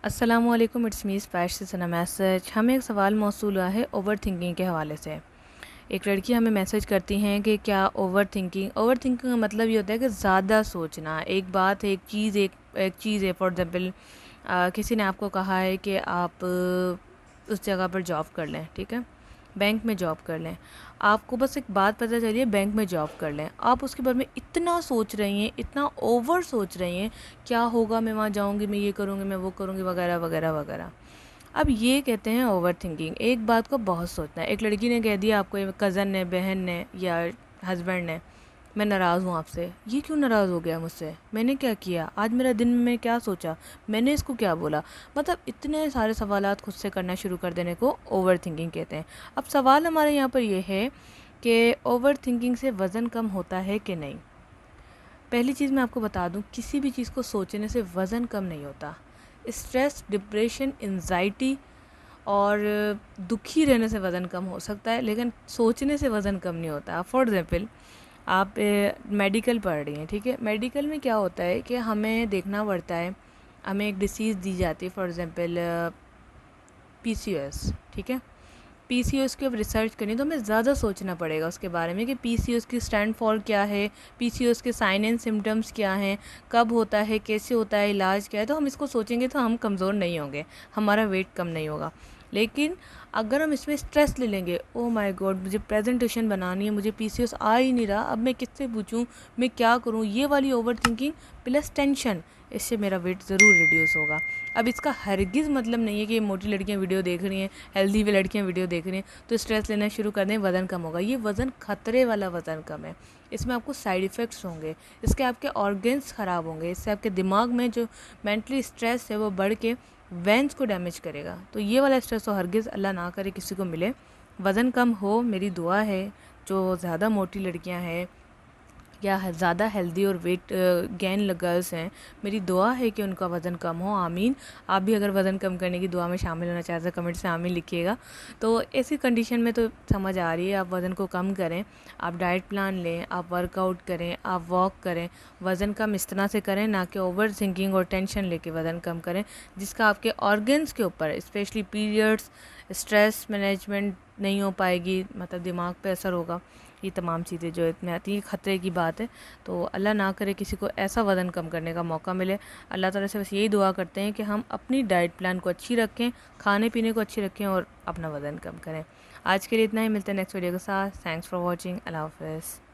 अस्सलामुअलैकुम, it's me स्पैश से सना message. हमें एक सवाल मौसूल हुआ है ओवर थिंकिंग के हवाले से। एक लड़की हमें मैसेज करती हैं कि क्या ओवर थिंकिंग का मतलब ये होता है कि ज़्यादा सोचना। एक बात है, एक चीज़ है। फॉर एग्ज़ाम्पल किसी ने आपको कहा है कि आप उस जगह पर जॉब कर लें, ठीक है, बैंक में जॉब कर लें। आपको बस एक बात पता चली है, बैंक में जॉब कर लें। आप उसके बारे में इतना सोच रही हैं, इतना ओवर सोच रही हैं, क्या होगा, मैं वहाँ जाऊँगी, मैं ये करूँगी, मैं वो करूँगी, वगैरह वगैरह वगैरह। अब ये कहते हैं ओवर थिंकिंग। एक बात को बहुत सोचना है। एक लड़की ने कह दिया आपको, कज़न ने, बहन ने या हस्बैंड ने, मैं नाराज़ हूँ आपसे। ये क्यों नाराज़ हो गया मुझसे? मैंने क्या किया आज? मेरा दिन में क्या सोचा? मैंने इसको क्या बोला? मतलब इतने सारे सवालात खुद से करना शुरू कर देने को ओवर थिंकिंग कहते हैं। अब सवाल हमारे यहाँ पर ये है कि ओवर थिंकिंग से वज़न कम होता है कि नहीं। पहली चीज़ मैं आपको बता दूं, किसी भी चीज़ को सोचने से वज़न कम नहीं होता। स्ट्रेस, डिप्रेशन, एंजाइटी और दुखी रहने से वज़न कम हो सकता है, लेकिन सोचने से वज़न कम नहीं होता। फॉर एग्ज़ाम्पल आप मेडिकल पढ़ रही हैं, ठीक है। मेडिकल में क्या होता है कि हमें देखना पड़ता है, हमें एक डिसीज़ दी जाती है, फॉर एग्ज़ाम्पल पीसीओएस, ठीक है। पीसीओएस की अब रिसर्च करनी तो हमें ज़्यादा सोचना पड़ेगा उसके बारे में कि पीसीओएस की स्टैंड फॉर क्या है, पीसीओएस के साइन एंड सिम्टम्स क्या हैं, कब होता है, कैसे होता है, इलाज क्या है। तो हम इसको सोचेंगे तो हम कमज़ोर नहीं होंगे, हमारा वेट कम नहीं होगा। लेकिन अगर हम इसमें स्ट्रेस ले लेंगे, ओ माय गॉड, मुझे प्रेजेंटेशन बनानी है, मुझे पीसीओएस आ ही नहीं रहा, अब मैं किससे पूछूं, मैं क्या करूं, ये वाली ओवर थिंकिंग प्लस टेंशन, इससे मेरा वेट ज़रूर रिड्यूस होगा। अब इसका हरगिज़ मतलब नहीं है कि ये मोटी लड़कियां वीडियो देख रही हैं, हेल्दी भी लड़कियां वीडियो देख रही हैं तो स्ट्रेस लेना शुरू कर दें, वज़न कम होगा। ये वज़न खतरे वाला वज़न कम है। इसमें आपको साइड इफ़ेक्ट्स होंगे, इसके आपके ऑर्गन्स ख़राब होंगे, इससे आपके दिमाग में जो मेंटली स्ट्रेस है वो बढ़ के वेंस को डैमेज करेगा। तो ये वाला स्ट्रेस तो हरगिज़ अल्लाह ना करे किसी को मिले। वज़न कम हो, मेरी दुआ है। जो ज़्यादा मोटी लड़कियां हैं या ज़्यादा हेल्दी और वेट गेन गर्ल्स हैं, मेरी दुआ है कि उनका वज़न कम हो। आमीन। आप भी अगर वज़न कम करने की दुआ में शामिल होना चाहते हैं, कमेंट से आमीन लिखिएगा। तो ऐसी कंडीशन में तो समझ आ रही है, आप वज़न को कम करें, आप डाइट प्लान लें, आप वर्कआउट करें, आप वॉक करें। वज़न कम इस तरह से करें, ना कि ओवर थिंकिंग और टेंशन लेके वज़न कम करें, जिसका आपके ऑर्गन्स के ऊपर, स्पेशली पीरियड्स, स्ट्रेस मैनेजमेंट नहीं हो पाएगी, मतलब दिमाग पे असर होगा। ये तमाम चीज़ें जो इसमें आती हैं खतरे की बात है। तो अल्लाह ना करे किसी को ऐसा वज़न कम करने का मौका मिले। अल्लाह ताला से बस यही दुआ करते हैं कि हम अपनी डाइट प्लान को अच्छी रखें, खाने पीने को अच्छी रखें और अपना वज़न कम करें। आज के लिए इतना ही, मिलते हैं नेक्स्ट वीडियो के साथ। Thanks for watching. अल्लाह हाफ़िज़।